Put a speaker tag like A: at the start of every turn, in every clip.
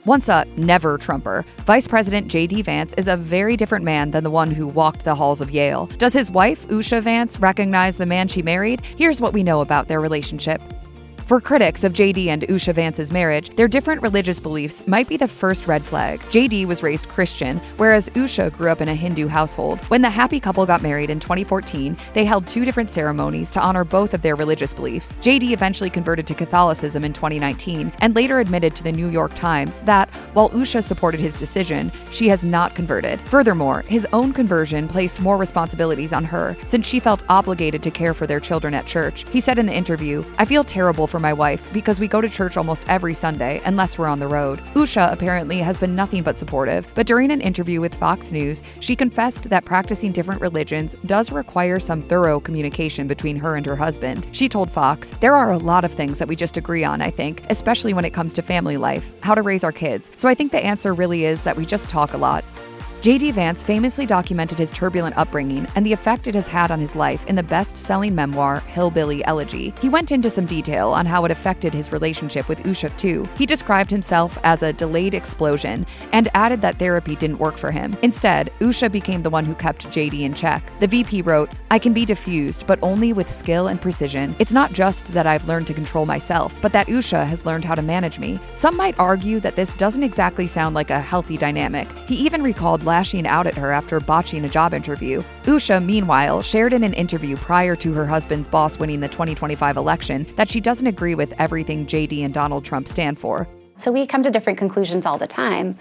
A: Once a never-Trumper, Vice President JD Vance is a very different man than the one who walked the halls of Yale. Does his wife, Usha Vance, recognize the man she married? Here's what we know about their relationship. For critics of JD and Usha Vance's marriage, their different religious beliefs might be the first red flag. JD was raised Christian, whereas Usha grew up in a Hindu household. When the happy couple got married in 2014, they held two different ceremonies to honor both of their religious beliefs. JD eventually converted to Catholicism in 2019 and later admitted to the New York Times that, while Usha supported his decision, she has not converted. Furthermore, his own conversion placed more responsibilities on her, since she felt obligated to care for their children at church. He said in the interview, "I feel terrible for my wife because we go to church almost every Sunday unless we're on the road." Usha apparently has been nothing but supportive, but during an interview with Fox News, she confessed that practicing different religions does require some thorough communication between her and her husband. She told Fox, "There are a lot of things that we just agree on, I think, especially when it comes to family life, how to raise our kids. So I think the answer really is that we just talk a lot." JD Vance famously documented his turbulent upbringing and the effect it has had on his life in the best-selling memoir, Hillbilly Elegy. He went into some detail on how it affected his relationship with Usha too. He described himself as a delayed explosion and added that therapy didn't work for him. Instead, Usha became the one who kept JD in check. The VP wrote, "I can be diffused, but only with skill and precision. It's not just that I've learned to control myself, but that Usha has learned how to manage me." Some might argue that this doesn't exactly sound like a healthy dynamic. He even recalled lashing out at her after botching a job interview. Usha, meanwhile, shared in an interview prior to her husband's boss winning the 2025 election that she doesn't agree with everything JD and Donald Trump stand for.
B: So we come to different conclusions all the time,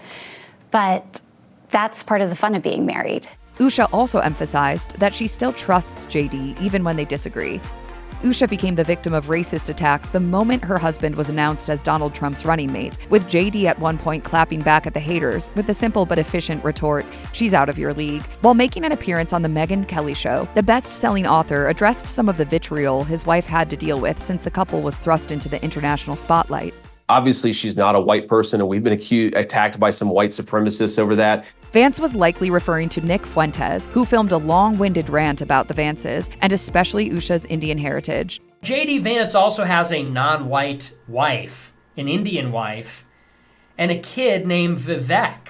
B: but that's part of the fun of being married.
A: Usha also emphasized that she still trusts JD even when they disagree. Usha became the victim of racist attacks the moment her husband was announced as Donald Trump's running mate, with JD at one point clapping back at the haters with the simple but efficient retort, "She's out of your league." While making an appearance on The Megyn Kelly Show, the best-selling author addressed some of the vitriol his wife had to deal with since the couple was thrust into the international spotlight.
C: Obviously, she's not a white person, and we've been attacked by some white supremacists over that.
A: Vance was likely referring to Nick Fuentes, who filmed a long-winded rant about the Vances, and especially Usha's Indian heritage.
D: JD Vance also has a non-white wife, an Indian wife, and a kid named Vivek.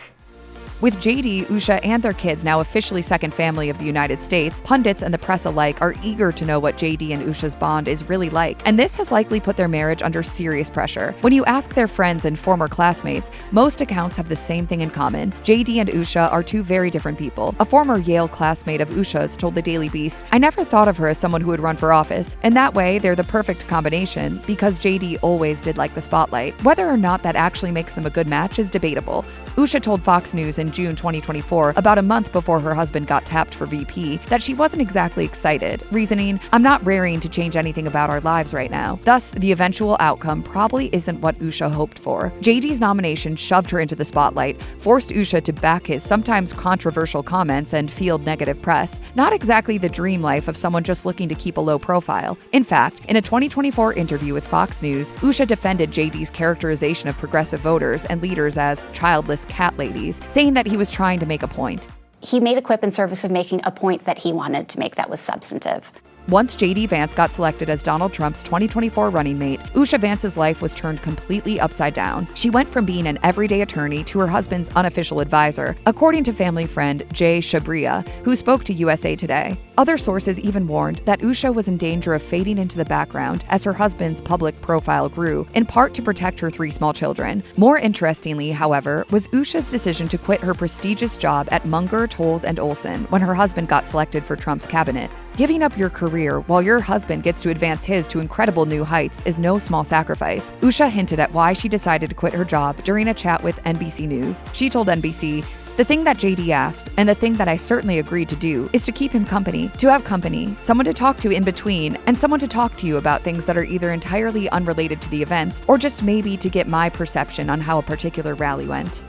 A: With JD, Usha, and their kids now officially second family of the United States, pundits and the press alike are eager to know what JD and Usha's bond is really like, and this has likely put their marriage under serious pressure. When you ask their friends and former classmates, most accounts have the same thing in common. JD and Usha are two very different people. A former Yale classmate of Usha's told the Daily Beast, "I never thought of her as someone who would run for office. In that way, they're the perfect combination because JD always did like the spotlight. Whether or not that actually makes them a good match is debatable." Usha told Fox News in June 2024, about a month before her husband got tapped for VP, that she wasn't exactly excited, reasoning, "I'm not raring to change anything about our lives right now." Thus, the eventual outcome probably isn't what Usha hoped for. JD's nomination shoved her into the spotlight, forced Usha to back his sometimes controversial comments and field negative press. Not exactly the dream life of someone just looking to keep a low profile. In fact, in a 2024 interview with Fox News, Usha defended JD's characterization of progressive voters and leaders as childless cat ladies, saying that he was trying to make a point.
B: He made a quip in service of making a point that he wanted to make that was substantive.
A: Once JD Vance got selected as Donald Trump's 2024 running mate, Usha Vance's life was turned completely upside down. She went from being an everyday attorney to her husband's unofficial advisor, according to family friend Jay Shabria, who spoke to USA Today. Other sources even warned that Usha was in danger of fading into the background as her husband's public profile grew, in part to protect her 3 small children. More interestingly, however, was Usha's decision to quit her prestigious job at Munger, Tolles & Olson when her husband got selected for Trump's cabinet. Giving up your career while your husband gets to advance his to incredible new heights is no small sacrifice. Usha hinted at why she decided to quit her job during a chat with NBC News. She told NBC, "The thing that JD asked, and the thing that I certainly agreed to do, is to keep him company, to have company, someone to talk to in between, and someone to talk to you about things that are either entirely unrelated to the events, or just maybe to get my perception on how a particular rally went."